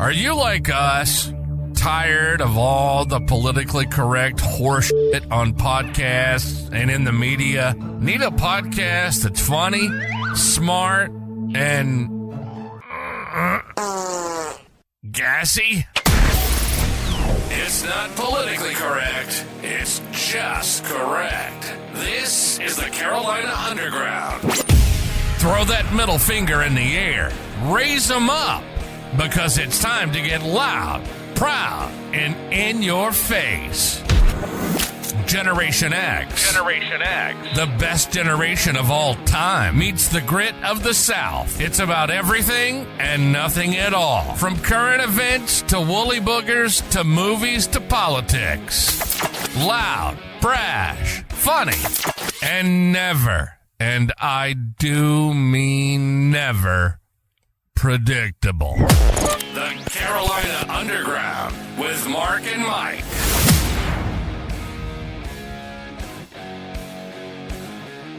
Are you like us? Tired of all the politically correct horseshit on podcasts and in the media? Need a podcast that's funny, smart, and gassy? It's not politically correct. It's just correct. This is the Carolina Underground. Throw that middle finger in the air. Raise them up. Because it's time to get loud, proud, and in your face. Generation X. Generation X. The best generation of all time meets the grit of the South. It's about everything and nothing at all. From current events to woolly boogers to movies to politics. Loud, brash, funny, and never, and I do mean never, predictable. The Carolina Underground with Mark and Mike.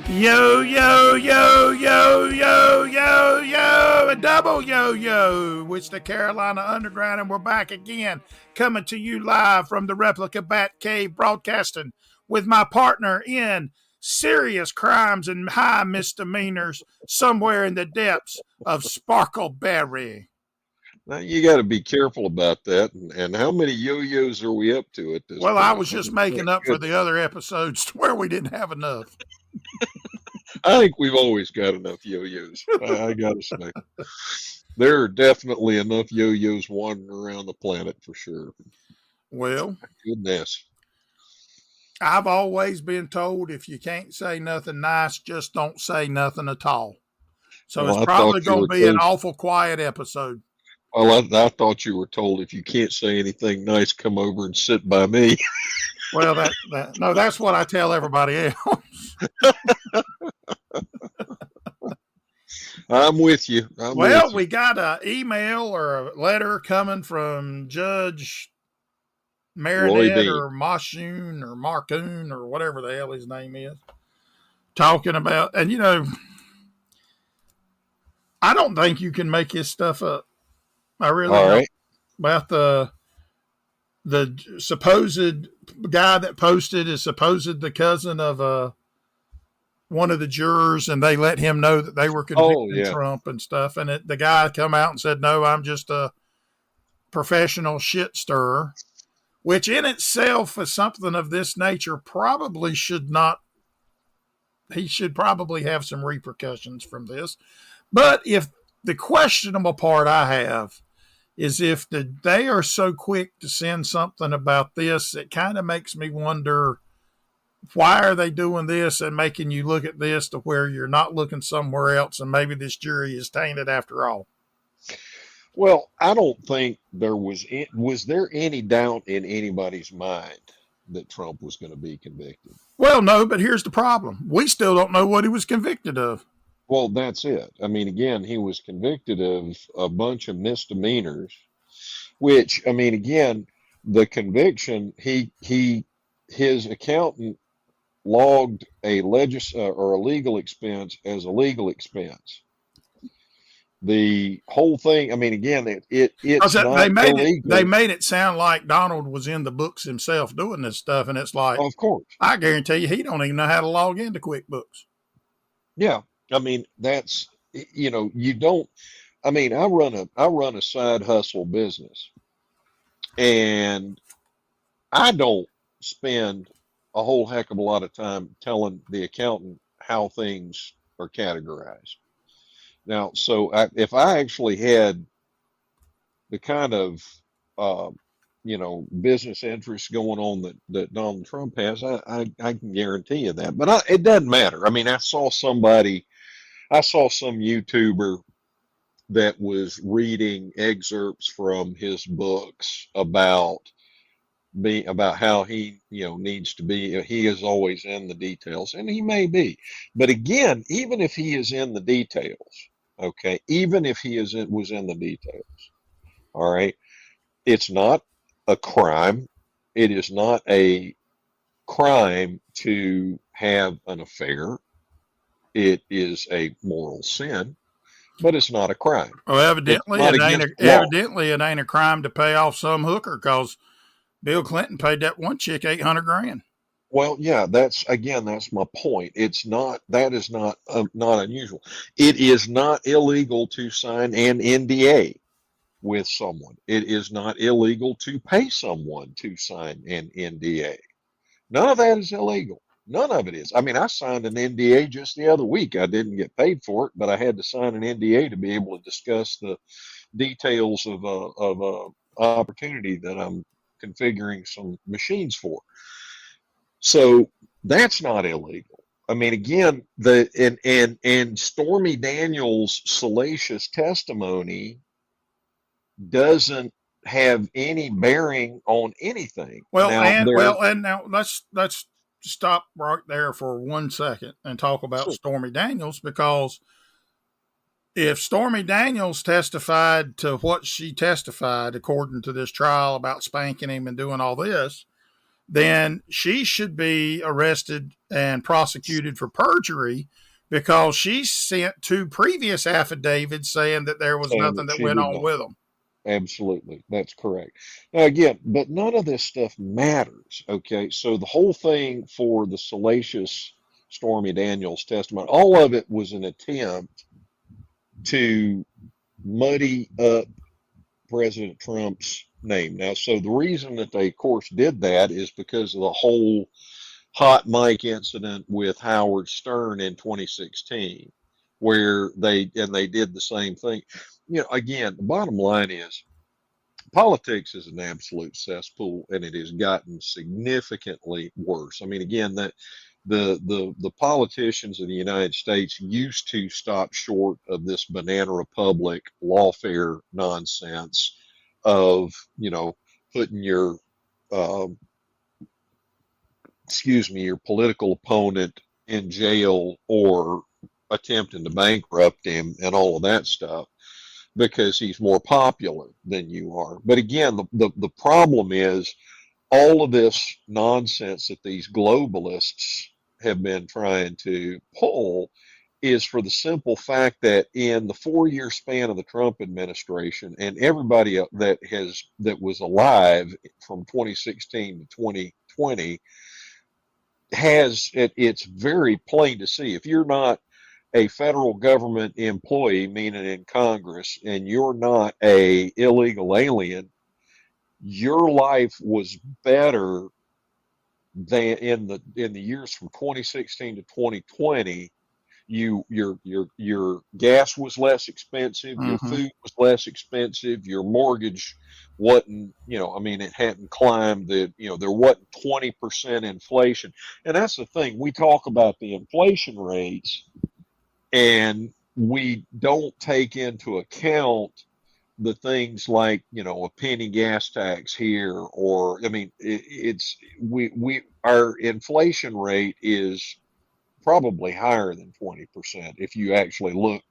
Yo, yo, yo, yo, yo, yo, yo, a double yo. It's the Carolina Underground, and we're back again, coming to you live from the Replica Bat Cave, broadcasting with my partner in serious crimes and high misdemeanors somewhere in the depths of Sparkleberry. Now you got to be careful about that. And how many yo-yos are we up to at this point? Well, I was just making up for the other episodes to where we didn't have enough. I think we've always got enough yo-yos. I got to say. There are definitely enough yo-yos wandering around the planet for sure. Well, goodness. I've always been told if you can't say nothing nice, just don't say nothing at all. So it's probably going to be an awful quiet episode. Well, I thought you were told if you can't say anything nice, come over and sit by me. Well, no, that's what I tell everybody else. I'm with you. We got an email or a letter coming from Judge Marinette or Moshoon or Marcoon or whatever the hell his name is, talking about, and I don't think you can make his stuff up. I really don't. Right. About the supposed guy that posted is supposed the cousin of one of the jurors, and they let him know that they were convicting Trump and stuff, and the guy come out and said, no, I'm just a professional shit stirrer. Which in itself is something of this nature probably should not, he should probably have some repercussions from this. But if the questionable part I have is if they are so quick to send something about this, it kind of makes me wonder, why are they doing this and making you look at this to where you're not looking somewhere else and maybe this jury is tainted after all? Well, I don't think was there any doubt in anybody's mind that Trump was going to be convicted? Well, no, but here's the problem. We still don't know what he was convicted of. Well, that's it. I mean, again, he was convicted of a bunch of misdemeanors, which, I mean, again, the conviction, his accountant logged a legal expense as a legal expense. The whole thing, I mean, again, it's not illegal. They made it sound like Donald was in the books himself doing this stuff, and it's like, of course, I guarantee you, he don't even know how to log into QuickBooks. Yeah, I mean, that's you don't. I mean, I run a side hustle business, and I don't spend a whole heck of a lot of time telling the accountant how things are categorized. Now, so if I actually had the kind of, business interests going on that Donald Trump has, I can guarantee you that. But it doesn't matter. I mean, I saw some YouTuber that was reading excerpts from his books about how he, needs to be. He is always in the details, and he may be. But again, even if he is in the details, okay, even if he was in the details, all right, it's not a crime. It is not a crime to have an affair. It is a moral sin. but it's not a crime. Well, It's evidently not it ain't against a, the law. evidently it ain't a crime to pay off some hooker, because Bill Clinton paid that one chick $800,000. Well, yeah, that's my point. It's not, that is not unusual. It is not illegal to sign an NDA with someone. It is not illegal to pay someone to sign an NDA. None of that is illegal. None of it is. I mean, I signed an NDA just the other week. I didn't get paid for it, but I had to sign an NDA to be able to discuss the details of a opportunity that I'm configuring some machines for. So that's not illegal. I mean, again, and Stormy Daniels' salacious testimony doesn't have any bearing on anything. And now let's stop right there for 1 second and talk about Sure, Stormy Daniels, because if Stormy Daniels testified to what she testified, according to this trial about spanking him and doing all this, then she should be arrested and prosecuted for perjury, because she sent 2 previous affidavits saying that there was saying nothing that that she went did on not. with them. Absolutely, that's correct. Now, again, but none of this stuff matters. Okay, so the whole thing for the salacious Stormy Daniels testimony, all of it was an attempt to muddy up President Trump's name. Now, so the reason that they, of course, did that is because of the whole hot mic incident with Howard Stern in 2016, where they did the same thing. You know, again, the bottom line is politics is an absolute cesspool, and it has gotten significantly worse. I mean, again, that the politicians of the United States used to stop short of this banana republic lawfare nonsense of, putting your uh, your political opponent in jail or attempting to bankrupt him and all of that stuff because he's more popular than you are. But again, the problem is all of this nonsense that these globalists have been trying to pull is for the simple fact that in the 4 year span of the Trump administration, and everybody that was alive from 2016 to 2020 it's very plain to see, if you're not a federal government employee, meaning in Congress, and you're not a illegal alien, your life was better than in the years from 2016 to 2020. Your gas was less expensive, your Mm-hmm. food was less expensive, your mortgage wasn't, I mean, it hadn't climbed, there wasn't 20% inflation. And that's the thing, we talk about the inflation rates and we don't take into account the things like, a penny gas tax here, or I mean, it's we our inflation rate is probably higher than 20% if you actually look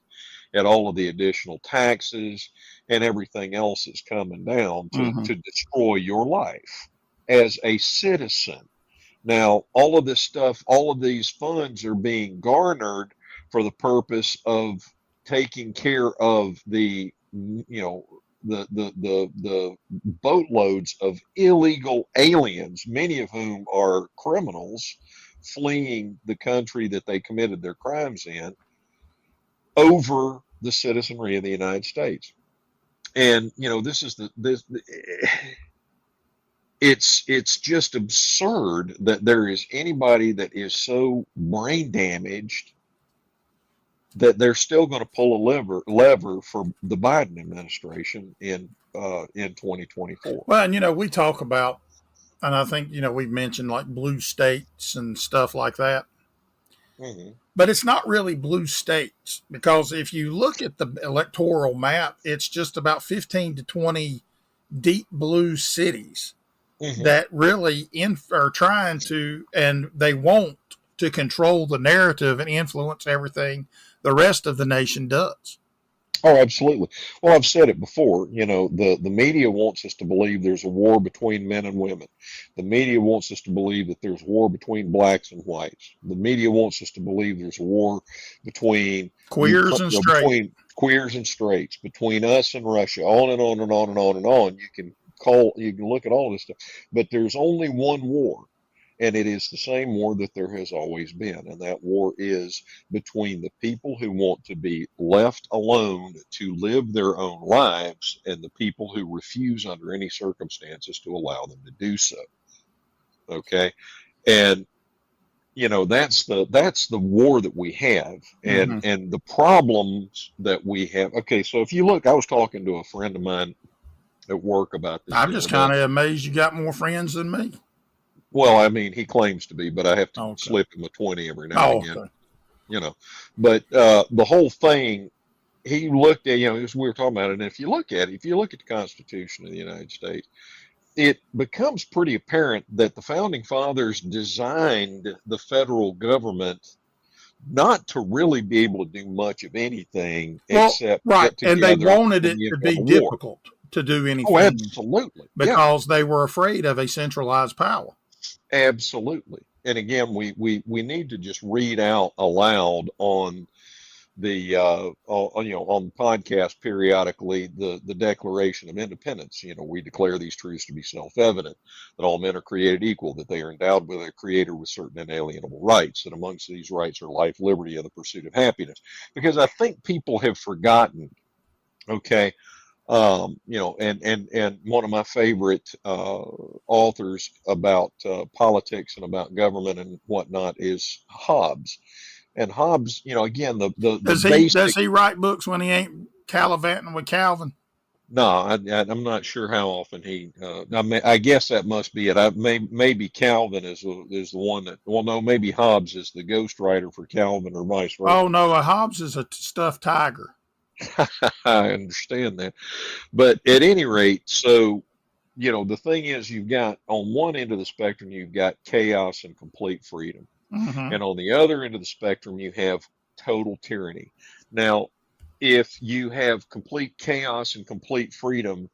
at all of the additional taxes and everything else that's coming down Mm-hmm. to destroy your life as a citizen. Now, all of this stuff, all of these funds are being garnered for the purpose of taking care of the boatloads of illegal aliens, many of whom are criminals fleeing the country that they committed their crimes in, over the citizenry of the United States. And this is it's just absurd that there is anybody that is so brain damaged that they're still going to pull a lever for the Biden administration in 2024. Well, and we talk about, and I think we've mentioned like blue states and stuff like that, Hmm. but it's not really blue states, because if you look at the electoral map, it's just about 15 to 20 deep blue cities Hmm. that really are trying to, and they want to control the narrative and influence everything the rest of the nation does. Oh, absolutely. Well, I've said it before. The media wants us to believe there's a war between men and women. The media wants us to believe that there's war between blacks and whites. The media wants us to believe there's a war between Queers and straight. between queers and straights, between us and Russia, on and on and on and on and on. You can look at all this stuff, but there's only one war. And it is the same war that there has always been. And that war is between the people who want to be left alone to live their own lives and the people who refuse under any circumstances to allow them to do so. Okay. And that's the war that we have, Mm-hmm. and the problems that we have. Okay, so if you look, I was talking to a friend of mine at work about this I'm the just other day. kind of amazed you got more friends than me. Well, I mean, he claims to be, but I have to Okay. slip him a 20 every now and Oh, again. okay. But the whole thing, he looked at, as we were talking about it, and if you look at it, if you look at the Constitution of the United States, it becomes pretty apparent that the founding fathers designed the federal government not to really be able to do much of anything Well, except right. get And they together wanted when it you to have be a war. difficult to do Oh, anything absolutely. Yeah, because they were afraid of a centralized power. absolutely. And again, we need to just read out aloud on the on the podcast periodically the Declaration of Independence. We declare these truths to be self-evident, that all men are created equal, that they are endowed with a creator with certain inalienable rights, that amongst these rights are life, liberty, and the pursuit of happiness. Because I think people have forgotten, okay, and one of my favorite authors about politics and about government and whatnot is Hobbes. And Hobbes, again, the Does basic. he write books when he ain't gallivanting with Calvin? No, I'm not sure how often he. I guess that must be it. Maybe Calvin is the one that. Well, no, maybe Hobbes is the ghostwriter for Calvin, or vice Oh versa. no, a Hobbes is a stuffed tiger. I understand that, but at any rate, so the thing is, you've got on one end of the spectrum, you've got chaos and complete freedom, Mm-hmm. and on the other end of the spectrum, you have total tyranny. Now, if you have complete chaos and complete freedom,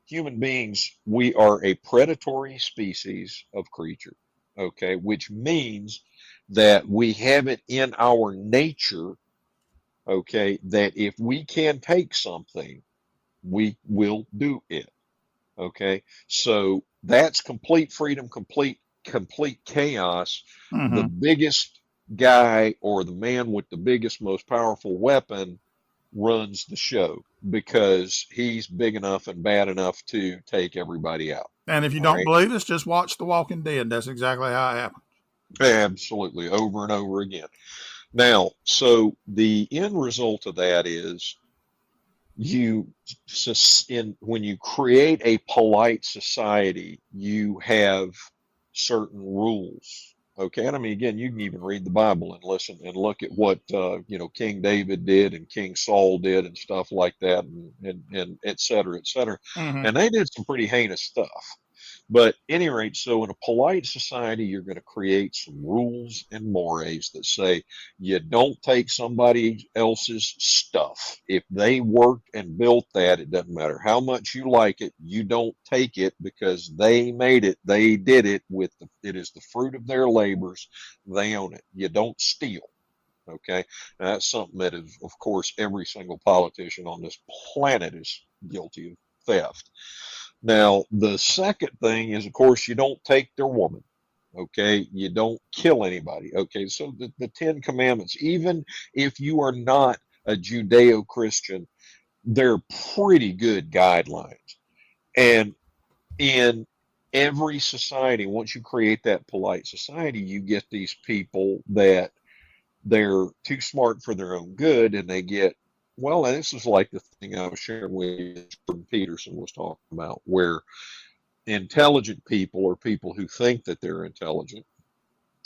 human beings, we are a predatory species of creature, okay, which means that we have it in our nature, okay, that if we can take something, we will do it, okay. So that's complete freedom, complete chaos. The Mm-hmm. biggest guy or the man with the biggest, most powerful weapon runs the show because he's big enough and bad enough to take everybody out. And if you All don't right. believe us, just watch The Walking Dead. That's exactly how it happened. Absolutely. Over and over again. Now, so the end result of that is you, when you create a polite society, you have certain rules. Okay, and I mean, again, you can even read the Bible and listen and look at what King David did and King Saul did and stuff like that, and et cetera, et cetera. Mm-hmm. And they did some pretty heinous stuff. But any rate, so in a polite society, you're going to create some rules and mores that say you don't take somebody else's stuff. If they worked and built that, it doesn't matter how much you like it, you don't take it because they made it, they did it it is the fruit of their labors, they own it. You don't steal. Okay, now, that's something that is, of course, every single politician on this planet is guilty of theft. Now, the second thing is, of course, you don't take their woman. Okay, you don't kill anybody. Okay, so the Ten Commandments, even if you are not a Judeo Christian, they're pretty good guidelines. And in every society, once you create that polite society, you get these people that they're too smart for their own good, and they get, well, and this is like the thing I was sharing with you, Jordan Peterson was talking about, where intelligent people or people who think that they're intelligent.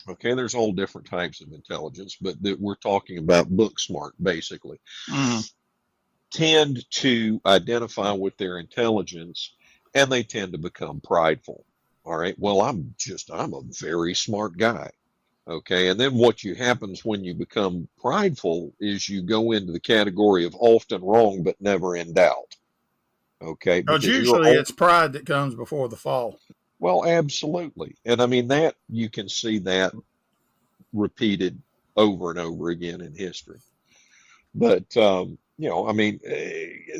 Okay, there's all different types of intelligence, but that we're talking about book smart basically. Mm-hmm. Tend to identify with their intelligence and they tend to become prideful. All right, well, I'm a very smart guy. Okay. And then what happens when you become prideful is you go into the category of often wrong, but never in doubt. Okay. Because Because usually it's pride that comes before the fall. well, absolutely. And I mean, that you can see that repeated over and over again in history. But, I mean,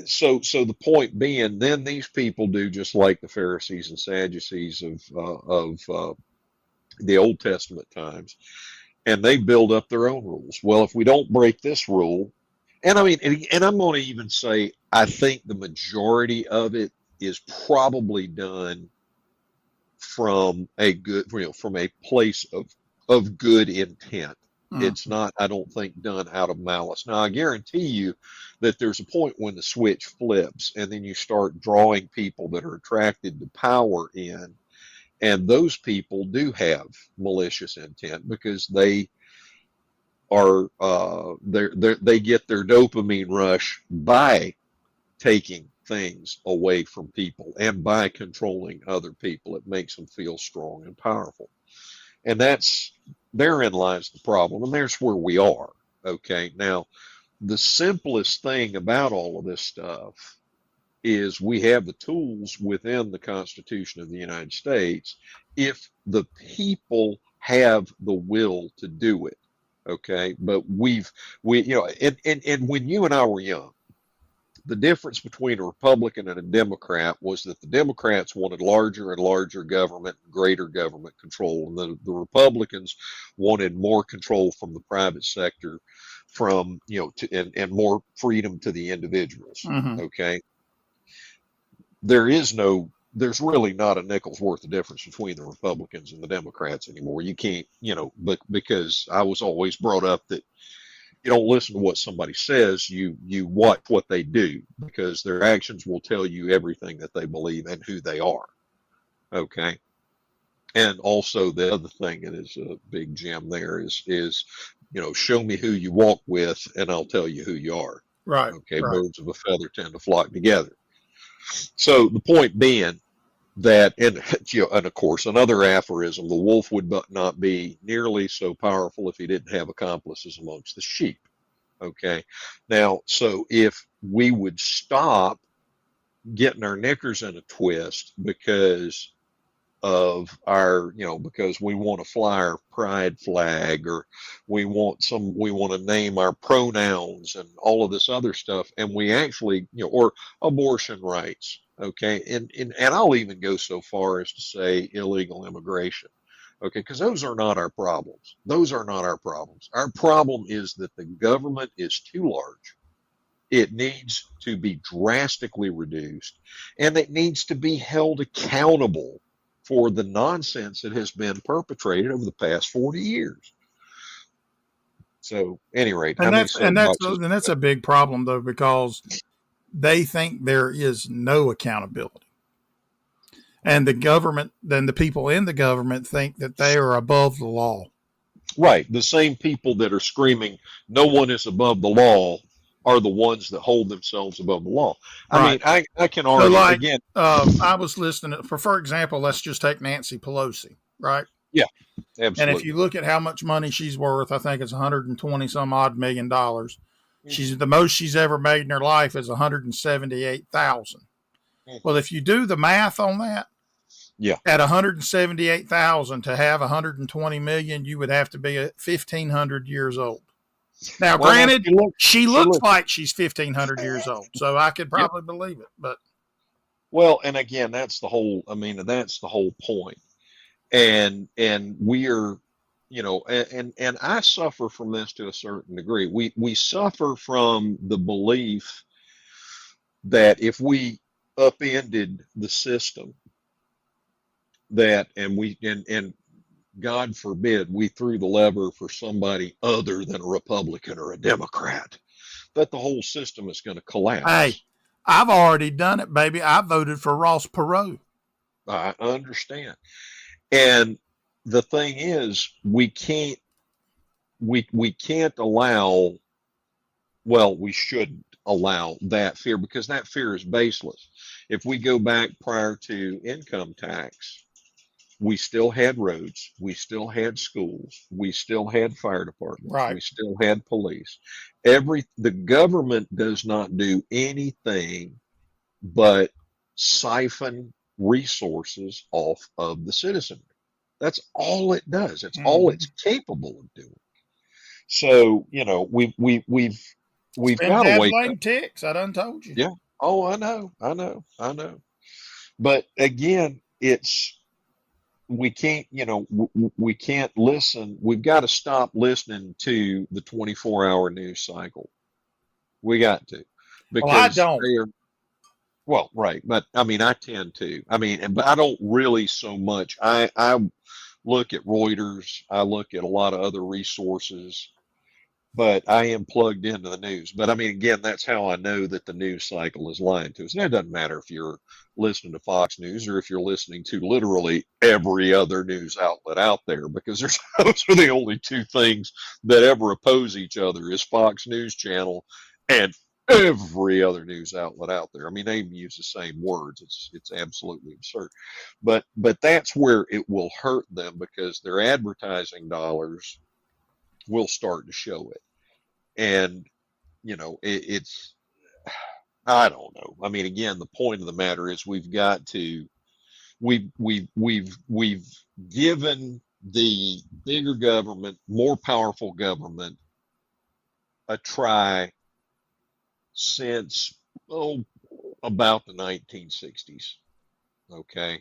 so the point being, then these people do just like the Pharisees and Sadducees of the Old Testament times, and they build up their own rules. Well, if we don't break this rule, and I mean, and I'm going to even say, I think the majority of it is probably done from a good, from a place of good intent. Mm. It's not, I don't think, done out of malice. Now, I guarantee you that there's a point when the switch flips, and then you start drawing people that are attracted to power in, and those people do have malicious intent because they are they get their dopamine rush by taking things away from people and by controlling other people. It makes them feel strong and powerful. And therein lies the problem. And there's where we are. Okay. Now, the simplest thing about all of this stuff is we have the tools within the Constitution of the United States if the people have the will to do it. Okay. But and when you and I were young, the difference between a Republican and a Democrat was that the Democrats wanted larger and larger government, greater government control, and the Republicans wanted more control from the private sector, from and more freedom to the individuals. Mm-hmm. Okay, there's really not a nickel's worth of difference between the Republicans and the Democrats anymore. You can't, but because I was always brought up that you don't listen to what somebody says, you watch what they do, because their actions will tell you everything that they believe and who they are. Okay. And also the other thing that is a big gem there is show me who you walk with and I'll tell you who you are. Right. Okay. Right. Birds of a feather tend to flock together. So the point being that, and of course, another aphorism: the wolf would not be nearly so powerful if he didn't have accomplices amongst the sheep. Okay. Now, so if we would stop getting our knickers in a twist because of because we want to fly our pride flag, or we want to name our pronouns and all of this other stuff, and we actually, or abortion rights. Okay. And I'll even go so far as to say illegal immigration. Okay, because those are not our problems. Those are not our problems. Our problem is that the government is too large. It needs to be drastically reduced, and it needs to be held accountable for the nonsense that has been perpetrated over the past 40 years. So, at any rate, and that's a big problem, though, because they think there is no accountability. And the people in the government think that they are above the law. Right. The same people that are screaming, no one is above the law, are the ones that hold themselves above the law. Right. I mean, I can argue again. I was listening for example, let's just take Nancy Pelosi, right? Yeah, absolutely. And if you look at how much money she's worth, I think it's 120 some odd $1 million. Mm-hmm. The most she's ever made in her life is 178,000. Mm-hmm. Well, if you do the math on that, yeah, at 178,000 to have 120 million, you would have to be 1,500 years old. Now, granted, she looks like she's 1,500 years old, so I could probably believe it. But and again, that's the whole point. And we're, and I suffer from this to a certain degree. We suffer from the belief that if we upended the system, and God forbid we threw the lever for somebody other than a Republican or a Democrat, that the whole system is going to collapse. Hey, I've already done it, baby. I voted for Ross Perot. I understand. And the thing is, we can't allow, we shouldn't allow that fear, because that fear is baseless. If we go back prior to income tax, we still had roads, we still had schools, we still had fire departments, Right. we still had police. The government does not do anything but siphon resources off of the citizenry. That's all it does. It's all Mm-hmm. it's capable of doing. So, we've Spend got to wake up. Javelin ticks. I done told you. Yeah. Oh, I know. But again, we can't, we can't listen. We've got to stop listening to the 24-hour news cycle. We got to, Well, I because don't. they are, well, right. But I mean, I tend to, but I don't really so much. I look at Reuters. I look at a lot of other resources, but I am plugged into the news. But I mean, again, that's how I know that the news cycle is lying to us. And it doesn't matter if you're listening to Fox News or if you're listening to literally every other news outlet out there, because those are the only two things that ever oppose each other, is Fox News Channel and every other news outlet out there. I mean, they even use the same words. It's absolutely absurd. But that's where it will hurt them, because their advertising dollars will start to show it. And it's, I don't know. I mean, again, the point of the matter is we've given the bigger government, more powerful government, a try since, about the 1960s. Okay.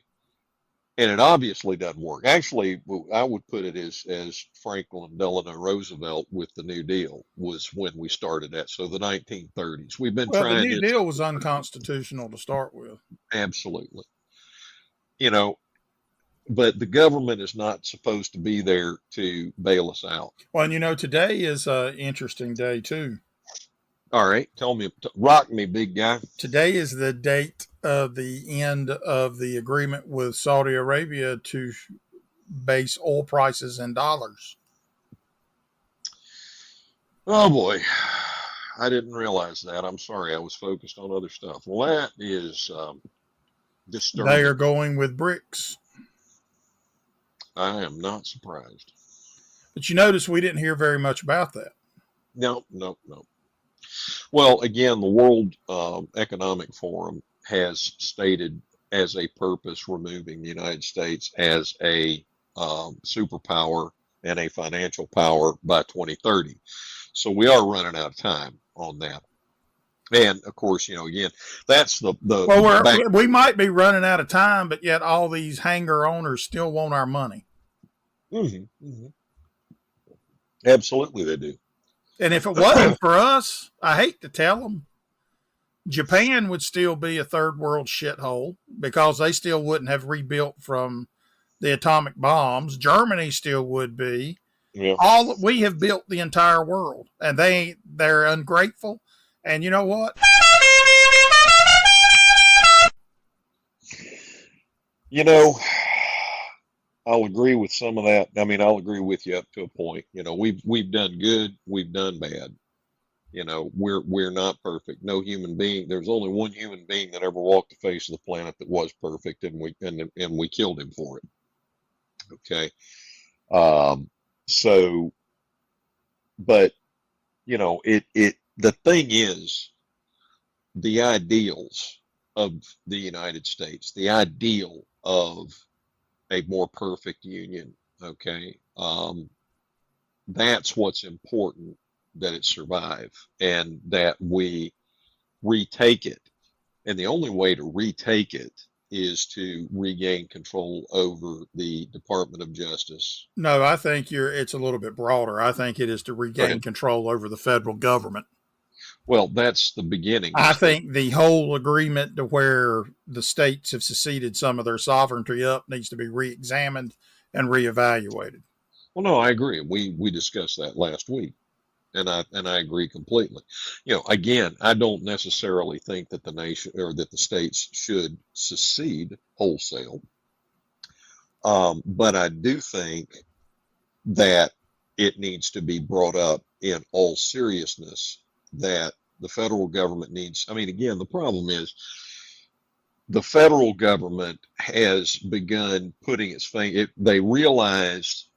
And it obviously doesn't work. Actually, I would put it as Franklin Delano Roosevelt with the New Deal was when we started that. So the 1930s. We've been Well, the trying New this. Deal was unconstitutional to start with. Absolutely. You know, but the government is not supposed to be there to bail us out. Well, and today is an interesting day, too. All right. Tell me, rock me, big guy. Today is the date of the end of the agreement with Saudi Arabia to base oil prices in dollars. Oh, boy. I didn't realize that. I'm sorry. I was focused on other stuff. Well, that is disturbing. They are going with BRICS. I am not surprised. But you notice we didn't hear very much about that. No. Well, again, the World Economic Forum has stated as a purpose removing the United States as a superpower and a financial power by 2030. So we are running out of time on that. And of course, again, that's the well, we might be running out of time, but yet all these hangar owners still want our money. Mm-hmm. Absolutely, they do. And if it wasn't for us, I hate to tell them, Japan would still be a third world shithole because they still wouldn't have rebuilt from the atomic bombs. Germany still would be. Yeah. We have built the entire world, and they're ungrateful. And you know what? I'll agree with some of that. I mean, I'll agree with you up to a point. We've done good, we've done bad. We're not perfect. No human being. There's only one human being that ever walked the face of the planet that was perfect, and we killed him for it. Okay. So, but the thing is, the ideals of the United States, the ideal of a more perfect union. Okay. That's what's important, that it survive and that we retake it. And the only way to retake it is to regain control over the Department of Justice. No, I think it's a little bit broader. I think it is to regain control over the federal government. Well, that's the beginning. I think the whole agreement to where the states have seceded some of their sovereignty up needs to be re-examined and reevaluated. Well, no, I agree. We discussed that last week, and I agree completely. Again, I don't necessarily think that the nation or that the states should secede wholesale, but I do think that it needs to be brought up in all seriousness that the federal government needs. I mean, again, the problem is the federal government has begun putting its finger. They realized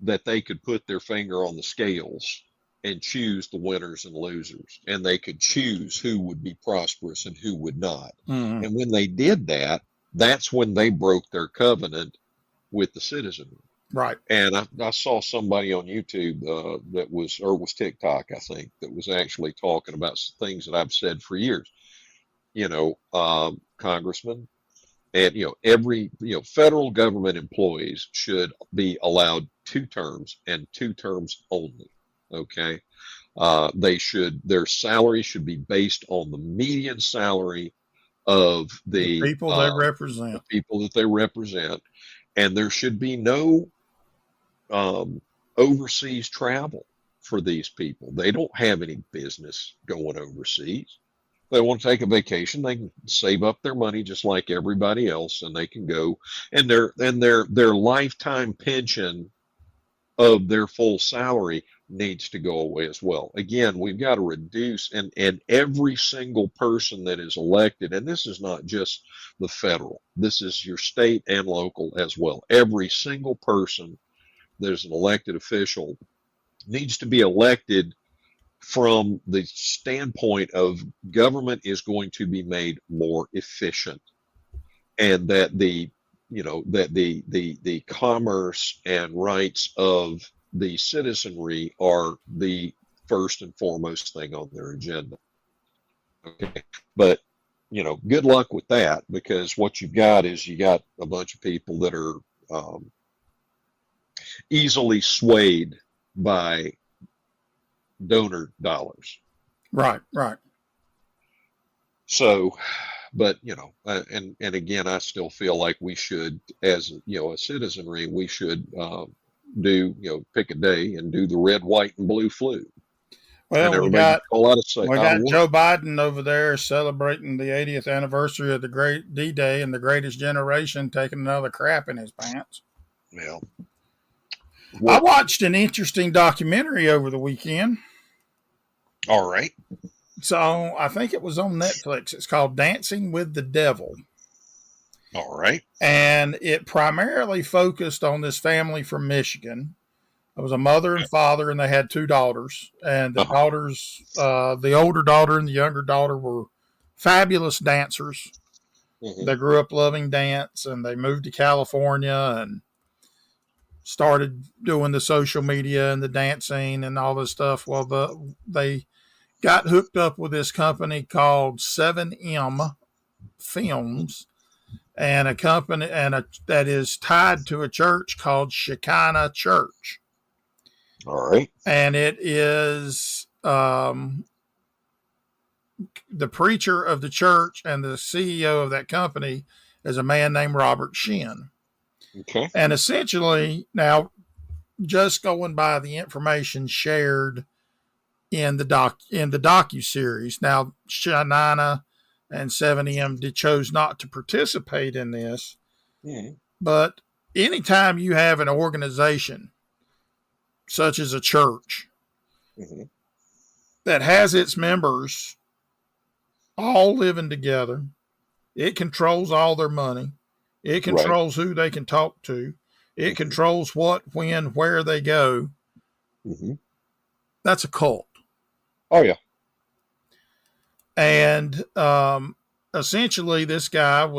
that they could put their finger on the scales and choose the winners and losers, and they could choose who would be prosperous and who would not. Mm-hmm. And when they did that, that's when they broke their covenant with the citizenry. Right. And I saw somebody on YouTube that was, or it was TikTok, I think, that was actually talking about things that I've said for years. Congressman, and every federal government employees should be allowed 2 terms and 2 terms only. Okay, their salary should be based on the median salary of The people they represent. the people that they represent, and there should be no overseas travel for these people. They don't have any business going overseas. They want to take a vacation, they can save up their money just like everybody else, and they can go, and their lifetime pension of their full salary needs to go away as well. Again, we've got to reduce, and every single person that is elected, and this is not just the federal, this is your state and local as well. Every single person that is an elected official needs to be elected from the standpoint of government is going to be made more efficient, and that the commerce and rights of the citizenry are the first and foremost thing on their agenda. Okay, but good luck with that, because what you've got is you got a bunch of people that are easily swayed by donor dollars. Right. So, but and again, I still feel like we should, as a citizenry, we should pick a day and do the red, white, and blue flu. Well, we got Joe Biden over there celebrating the 80th anniversary of the Great D-Day and the Greatest Generation taking another crap in his pants. Yeah. I watched an interesting documentary over the weekend. All right. So I think it was on Netflix. It's called Dancing with the Devil. All right. And it primarily focused on this family from Michigan. It was a mother and father, and they had 2 daughters. And the daughters, the older daughter and the younger daughter, were fabulous dancers. Mm-hmm. They grew up loving dance, and they moved to California and started doing the social media and the dancing and all this stuff. Well, they got hooked up with this company called 7M Films, and a company that is tied to a church called Shekinah Church. All right. And it is the preacher of the church and the CEO of that company is a man named Robert Shin. Okay. And essentially, now, just going by the information shared in the docuseries, now Shanana and 7M chose not to participate in this. Mm-hmm. But anytime you have an organization such as a church mm-hmm. that has its members all living together, it controls all their money. It controls who they can talk to. It mm-hmm. controls what, when, where they go. Mm-hmm. That's a cult. Oh, yeah. And essentially, this guy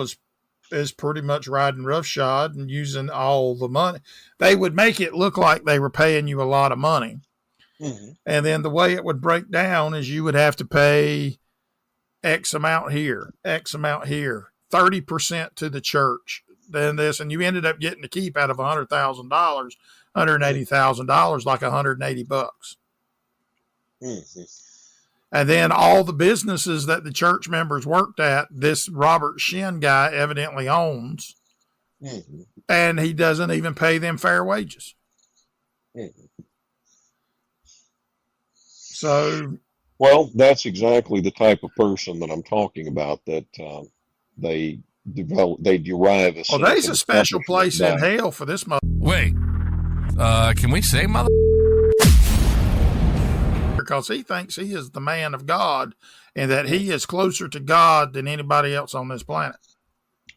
is pretty much riding roughshod and using all the money. They would make it look like they were paying you a lot of money. Mm-hmm. And then the way it would break down is you would have to pay X amount here, X amount here, 30% to the church, then this, and you ended up getting to keep out of $100,000, $180,000, like $180. Mm-hmm. And then all the businesses that the church members worked at, this Robert Shin guy evidently owns, mm-hmm. and he doesn't even pay them fair wages. Mm-hmm. So, well, that's exactly the type of person that I'm talking about. That they derive a. Well, there's a special place in hell for this mother. Wait, can we say mother? Because he thinks he is the man of God and that he is closer to God than anybody else on this planet.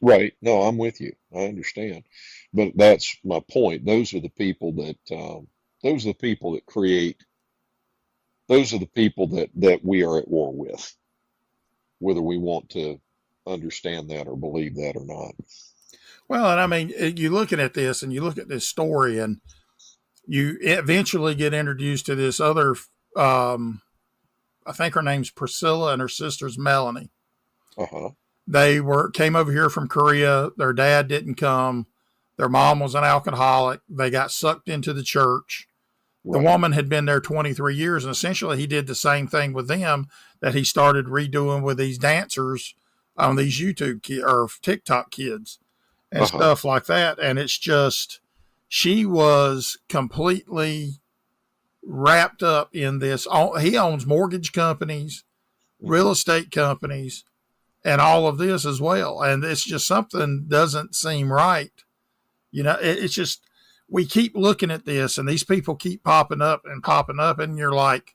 Right. No, I'm with you. I understand. But that's my point. Those are the people those are the people that create, those are the people that we are at war with, whether we want to understand that or believe that or not. Well, and I mean, you looking at this and you look at this story, and you eventually get introduced to this other. I think her name's Priscilla, and her sister's Melanie. Uh-huh. They came over here from Korea. Their dad didn't come. Their mom was an alcoholic. They got sucked into the church. The Right. woman had been there 23 years, and essentially he did the same thing with them that he started redoing with these dancers on these or TikTok kids and Uh-huh. stuff like that. And it's just, she was completely wrapped up in this. He owns mortgage companies, real Hmm. estate companies, and all of this as well. And it's just something doesn't seem right. It's just, we keep looking at this and these people keep popping up and popping up. And you're like,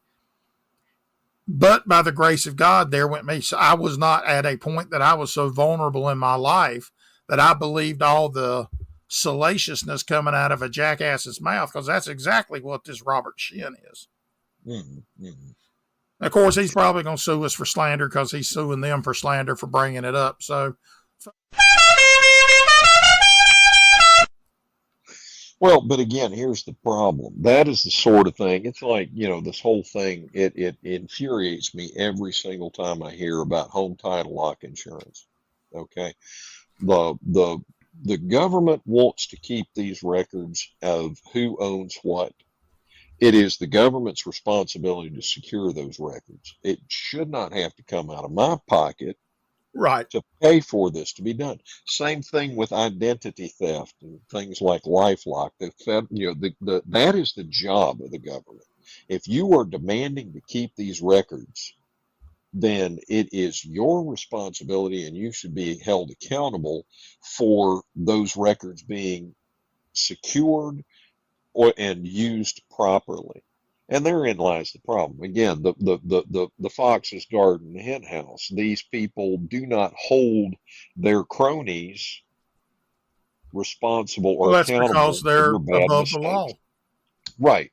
but by the grace of God, there went me. So I was not at a point that I was so vulnerable in my life that I believed all the salaciousness coming out of a jackass's mouth, because that's exactly what this Robert Shin is. Hmm. Hmm. Of course, he's probably going to sue us for slander because he's suing them for slander for bringing it up. So, Well, but again, here's the problem. That is the sort of thing. It's like, this whole thing, it infuriates me every single time I hear about home title lock insurance. Okay. The the the government wants to keep these records of who owns what. It is the government's responsibility to secure those records. It should not have to come out of my pocket right. to pay for this to be done. Same thing with identity theft and things like LifeLock. That is the job of the government. If you are demanding to keep these records, then it is your responsibility and you should be held accountable for those records being secured and used properly. And therein lies the problem. Again, the fox's garden hen house. These people do not hold their cronies responsible or Well, that's because accountable for they're their bad above the mistakes. law. Right.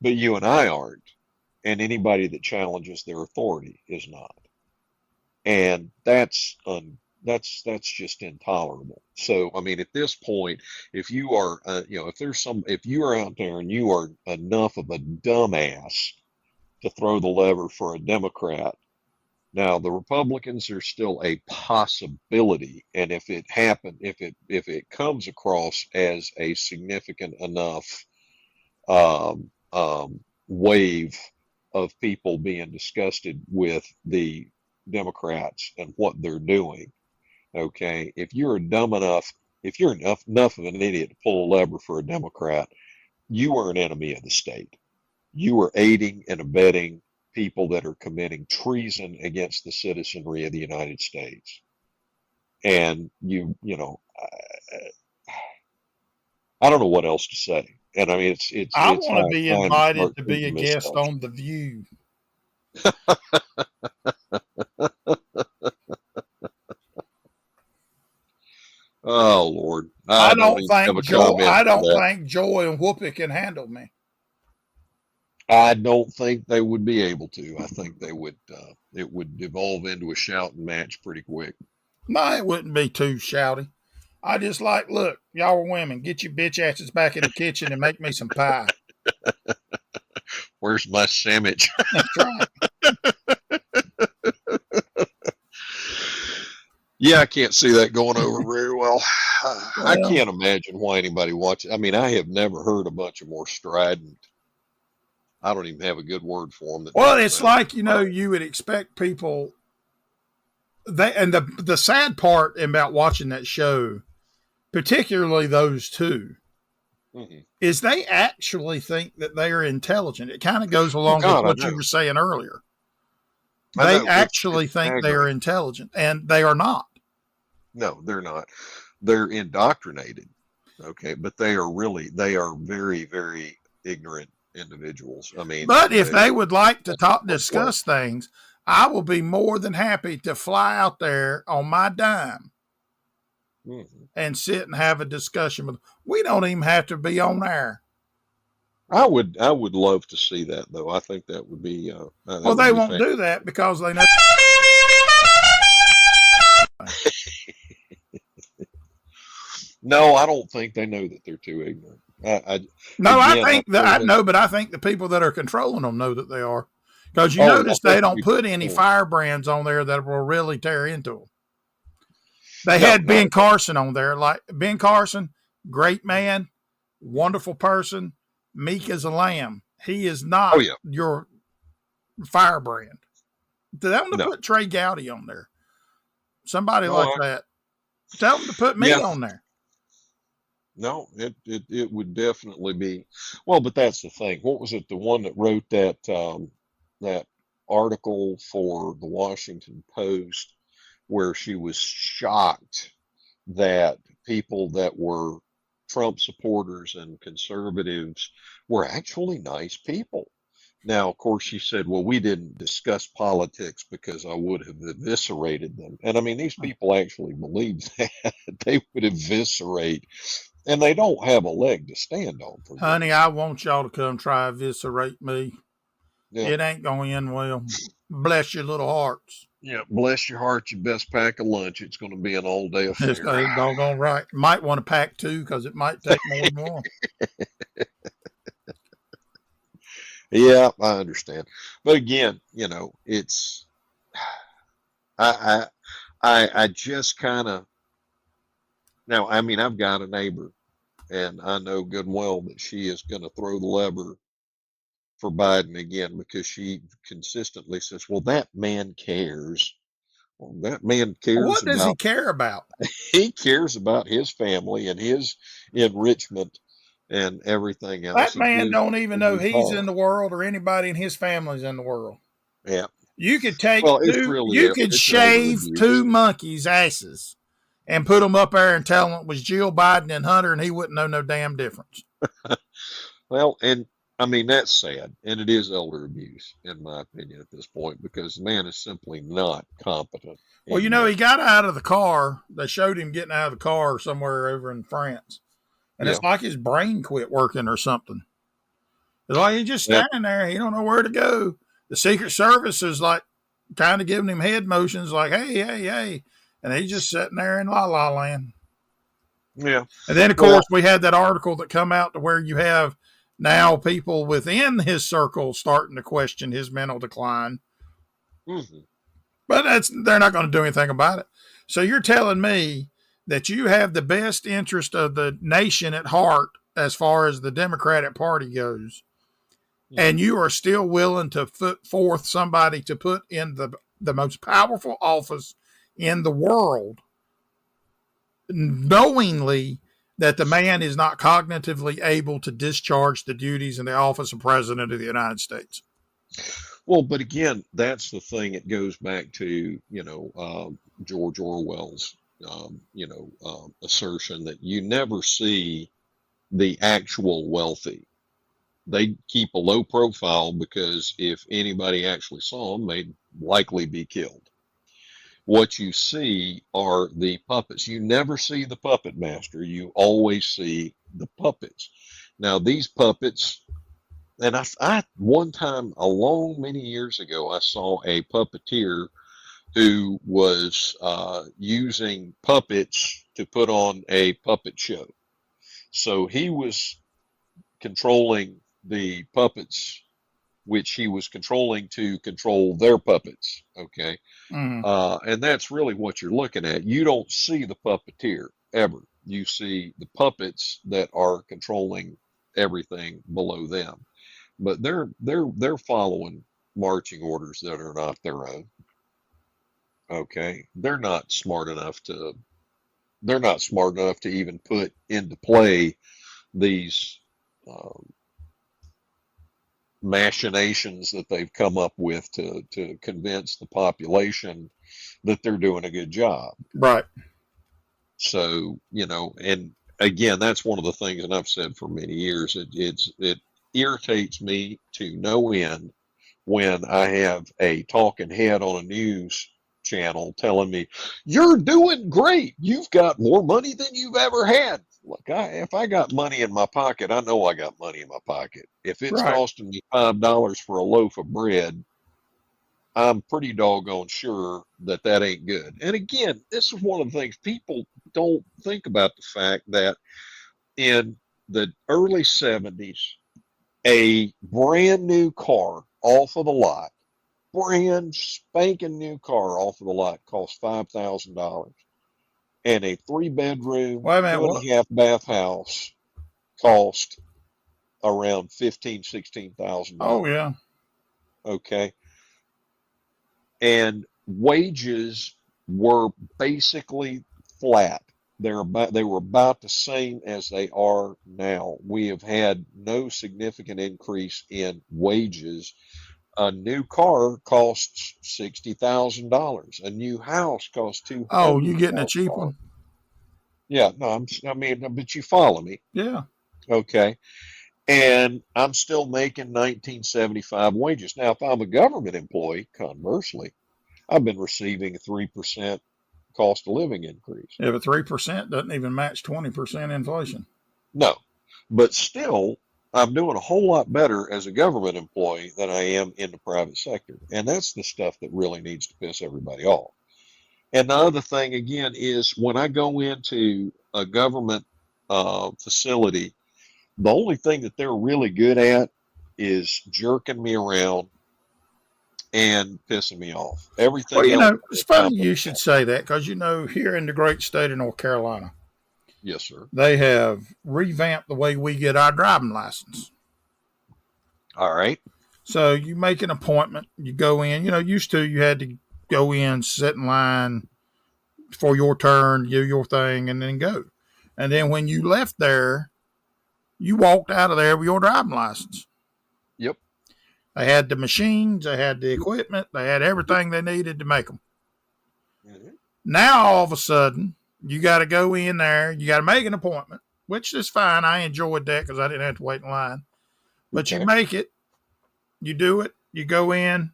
But you and I aren't. And anybody that challenges their authority is not. And that's just intolerable. So, I mean, at this point, if you are, if you are out there and you are enough of a dumbass to throw the lever for a Democrat, now the Republicans are still a possibility, and if it comes across as a significant enough wave of people being disgusted with the Democrats and what they're doing. Okay, if you're enough of an idiot to pull a lever for a Democrat, you are an enemy of the state. You are aiding and abetting people that are committing treason against the citizenry of the United States. And I don't know what else to say. And I mean, I it's want to high be time to invited start to be a treating this guest stuff. on The View. Oh Lord, I don't even have a comment I for don't that. think Joy and Whoopi can handle me. I don't think they would be able to. I think they would. It would devolve into a shouting match pretty quick. No, it wouldn't be too shouty. I just like, look, y'all are women. Get your bitch asses back in the kitchen and make me some pie. Where's my sandwich? That's right. Yeah, I can't see that going over very well. I Well, can't imagine why anybody watches. I mean, I have never heard a bunch of more strident. I don't even have a good word for them that well, don't it's sound. like, you would expect people. The sad part about watching that show, particularly those two, Mm-hmm. is they actually think that they are intelligent. It kind of goes Oh along with God, I what you know. were saying earlier. I They know. actually It's think they are staggering. intelligent, and they are not. No, they're not. They're indoctrinated. Okay, but they are very, very ignorant individuals. I mean, But if they would like to that's the point. discuss things, I will be more than happy to fly out there on my dime and sit and have a discussion with them. We don't even have to be on air. I would love to see that though. I think that would be Well, they won't do that because they know. No, I don't think they know that they're too ignorant. I think that I know, but I think the people that are controlling them know that they are, because you notice they don't put any firebrands on there that will really tear into them. They had Ben Carson on there, like Ben Carson, great man, wonderful person, meek as a lamb. He is not your firebrand. Tell them to put Trey Gowdy on there. Somebody like that. Tell them to put me on there. No, it would definitely be. Well, but that's the thing. What was it? The one that wrote that that article for the Washington Post, where she was shocked that people that were Trump supporters and conservatives were actually nice people. Now, of course, she said, well, we didn't discuss politics because I would have eviscerated them. And I mean, these people actually believe that they would eviscerate, and they don't have a leg to stand on. Honey, I want y'all to come try eviscerate me. Yeah. It ain't going to end well. Bless your little hearts. Yeah, bless your heart. You best pack a lunch. It's going to be an all-day affair. It's doggone right. Might want to pack two because it might take more than one. Yeah, I understand. But again, you know, it's I just kind of now. I mean, I've got a neighbor, and I know good and well that she is going to throw the lever for Biden again because she consistently says, "Well, that man cares." Well, that man cares. What does he care about? He cares about his family and his enrichment and everything else. That man don't even know he's in the world or anybody in his family's in the world. Yeah. You could take you could shave two monkeys' asses and put them up there and tell them it was Jill Biden and Hunter, and he wouldn't know no damn difference. Well, and I mean, that's sad. And it is elder abuse, in my opinion, at this point, because the man is simply not competent. Well, you know, he got out of the car. They showed him getting out of the car somewhere over in France. And it's like his brain quit working or something. It's like he's just standing there. He don't know where to go. The Secret Service is like kind of giving him head motions like, hey, hey, hey. And he's just sitting there in la la land. Yeah. And then, of course, we had that article that come out to where you have now people within his circle starting to question his mental decline. Mm-hmm. But they're not going to do anything about it. So you're telling me that you have the best interest of the nation at heart as far as the Democratic Party goes, and you are still willing to put forth somebody to put in the most powerful office in the world, knowingly that the man is not cognitively able to discharge the duties in the office of President of the United States. Well, but again, that's the thing. It goes back to, George Orwell's assertion that you never see the actual wealthy. They keep a low profile because if anybody actually saw them, they'd likely be killed. What you see are the puppets. You never see the puppet master. You always see the puppets. Now, these puppets, and I one time, many years ago, I saw a puppeteer who was using puppets to put on a puppet show. So he was controlling the puppets, which he was controlling to control their puppets. Okay. Mm-hmm. And that's really what you're looking at. You don't see the puppeteer ever. You see the puppets that are controlling everything below them. But they're following marching orders that are not their own. Okay, they're not smart enough to even put into play these machinations that they've come up with to convince the population that they're doing a good job. Right. So, and again, that's one of the things that I've said for many years. It irritates me to no end when I have a talking head on a news channel telling me, "You're doing great. You've got more money than you've ever had." Look, if I got money in my pocket, I know I got money in my pocket. If it's Right. costing me $5 for a loaf of bread, I'm pretty doggone sure that that ain't good. And again, this is one of the things people don't think about, the fact that in the early 70s, a brand new car off of the lot, brand spanking new car off of the lot, cost $5,000. And a 3-bedroom, Wait a minute. two and What? a half bath house cost around $15,000, Oh, $16,000. yeah. Okay. And wages were basically flat. They were about the same as they are now. We have had no significant increase in wages. A new car costs $60,000. A new house costs two Oh, you hundred getting a thousand cheap dollars. one? Yeah, no, I mean, but you follow me, Yeah. okay? And I'm still making 1975 wages. Now, if I'm a government employee, conversely, I've been receiving a 3% cost of living increase. Yeah, but 3% doesn't even match 20% inflation. No, but still, I'm doing a whole lot better as a government employee than I am in the private sector. And that's the stuff that really needs to piss everybody off. And the other thing, again, is when I go into a government facility, the only thing that they're really good at is jerking me around and pissing me off. Well, Everything else it's they're funny you competent should at. say that because, here in the great state of North Carolina, Yes, sir. they have revamped the way we get our driving license. All right. So you make an appointment, you go in. Used to you had to go in, sit in line for your turn, do your thing, and then go. And then when you left there, you walked out of there with your driving license. Yep. They had the machines, they had the equipment, they had everything they needed to make them. Mm-hmm. Now, all of a sudden, you got to go in there, you got to make an appointment, which is fine. I enjoyed that because I didn't have to wait in line. But you Okay. make it, you do it, you go in,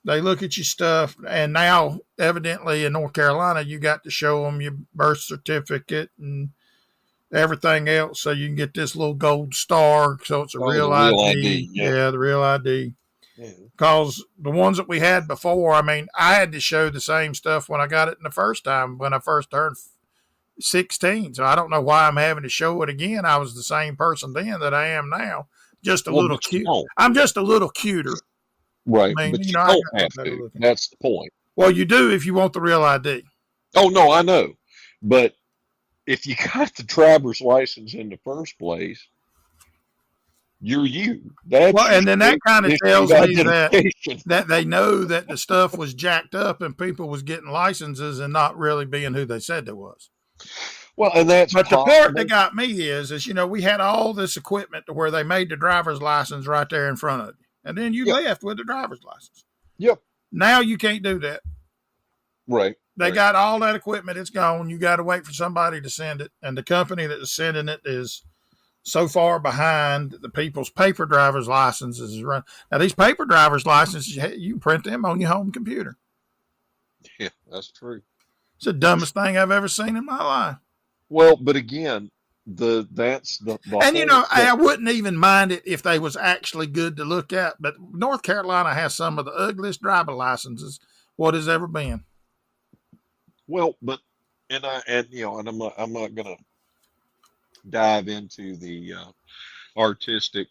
they look at your stuff, and now, evidently, in North Carolina, you got to show them your birth certificate and everything else so you can get this little gold star. So it's a Oh, the real real ID. ID. Yeah. Yeah, the real ID. Yeah. Because the ones that we had before, I mean, I had to show the same stuff when I got it in the first time when I first turned 16. So I don't know why I'm having to show it again. I was the same person then that I am now, just a Well, little but you cute. don't. I'm just a little cuter. Right. I mean, But you I don't got a have little better to. looking. That's the point. Well, you do if you want the real ID. Oh, no, I know. But if you got the driver's license in the first place, you're you. Well, That's your and then that state kind of issued tells me that identification. they know that the stuff was jacked up and people was getting licenses and not really being who they said they was. Well, and that's But the part that possible. got me is we had all this equipment to where they made the driver's license right there in front of you, and then you Yep. left with the driver's license. Yep. Now you can't do that. Right. They Right. got all that equipment; it's gone. You got to wait for somebody to send it, and the company that is sending it is so far behind the people's paper driver's licenses. Run now; these paper driver's licenses you can print them on your home computer. Yeah, that's true. It's the dumbest thing I've ever seen in my life. Well, but again, that's the And whole I wouldn't even mind it if they was actually good to look at. But North Carolina has some of the ugliest driver licenses what has ever been. well, but and I'm not gonna dive into the artistic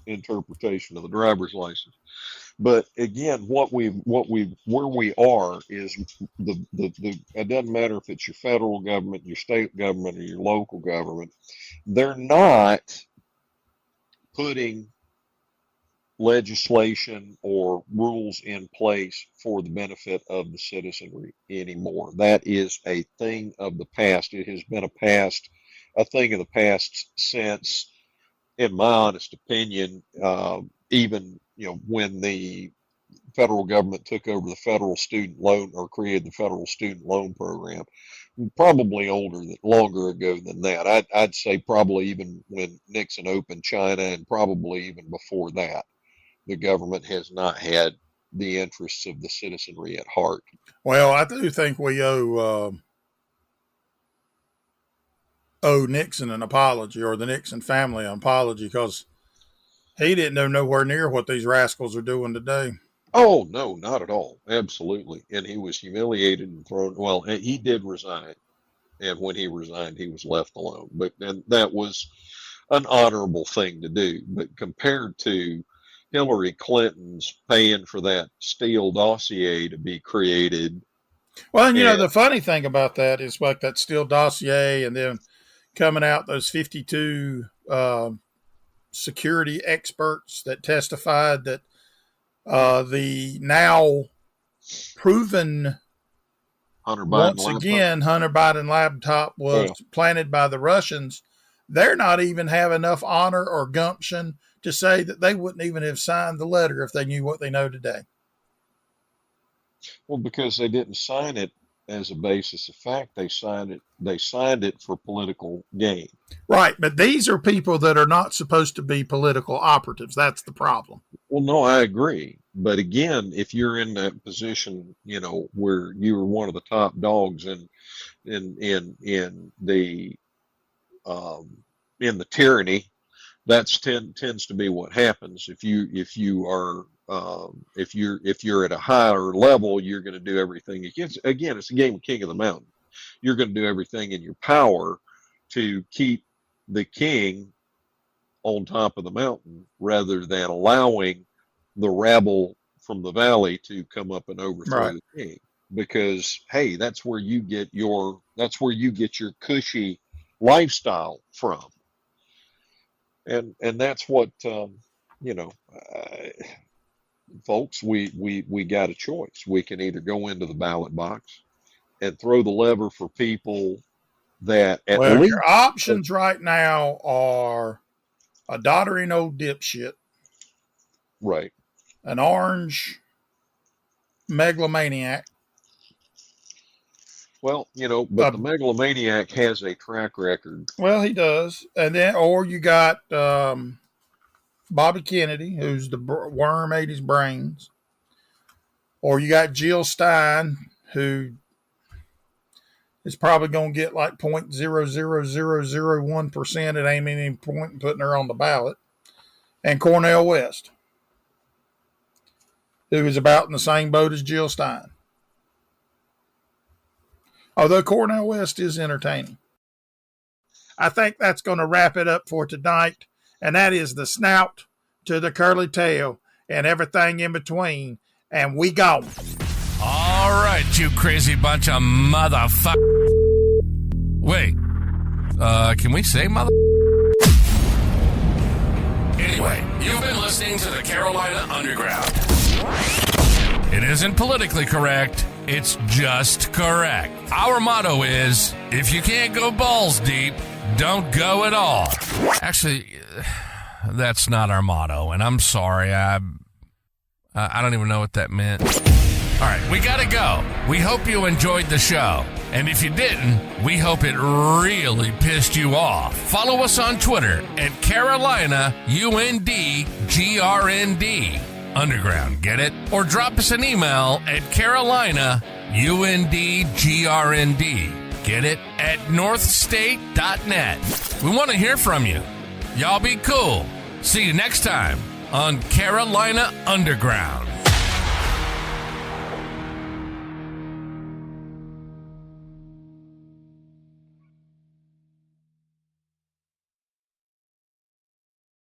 interpretation of the driver's license. But again, where we are is it doesn't matter if it's your federal government, your state government, or your local government, they're not putting legislation or rules in place for the benefit of the citizenry anymore. That is a thing of the past. It has been a thing of the past since, in my honest opinion, even when the federal government took over the federal student loan or created the federal student loan program. Probably longer ago than that. I'd say probably even when Nixon opened China, and probably even before that, the government has not had the interests of the citizenry at heart. Well, I do think we owe Nixon an apology, or the Nixon family an apology, because he didn't know nowhere near what these rascals are doing today. Oh, no, not at all. Absolutely. And he was humiliated and thrown. Well, he did resign. And when he resigned, he was left alone. And that was an honorable thing to do. But compared to Hillary Clinton's paying for that Steele dossier to be created. Well, and the funny thing about that is like that Steele dossier, and then coming out those 52 security experts that testified that the now proven Hunter Biden laptop was planted by the Russians. They're not even have enough honor or gumption to say that they wouldn't even have signed the letter if they knew what they know today. Well, because they didn't sign it as a basis of fact. They signed it for political gain. Right, but these are people that are not supposed to be political operatives. That's the problem. Well, no, I agree. But again, if you're in that position, where you were one of the top dogs in the tyranny, tends to be what happens. If you're at a higher level, you're going to do everything. Again, it's a game of king of the mountain. You're going to do everything in your power to keep the king on top of the mountain, rather than allowing the rabble from the valley to come up and overthrow the king. Because hey, that's where you get your cushy lifestyle from. And that's what folks, we got a choice. We can either go into the ballot box and throw the lever for people that at least your options right now are a doddering old dipshit, right, an orange megalomaniac. Well, but the megalomaniac has a track record. Well, he does. And then, or you got Bobby Kennedy, who's the worm ate his brains. Or you got Jill Stein, who is probably going to get like 0.00001%. It ain't any point in putting her on the ballot. And Cornel West, who is about in the same boat as Jill Stein. Although Cornel West is entertaining. I think that's going to wrap it up for tonight. And that is the snout to the curly tail and everything in between. And we gone. All right, you crazy bunch of motherfuckers. Wait, can we say mother? Anyway, you've been listening to the Carolina Underground. It isn't politically correct, it's just correct. Our motto is, if you can't go balls deep, don't go at all. Actually, that's not our motto, and I'm sorry, I don't even know what that meant. All right, we gotta go. We hope you enjoyed the show. And if you didn't, we hope it really pissed you off. Follow us on Twitter at Carolina UNDGRND Underground, get it? Or drop us an email at Carolina UNDGRND, get it? At northstate.net. We want to hear from you. Y'all be cool. See you next time on Carolina Underground.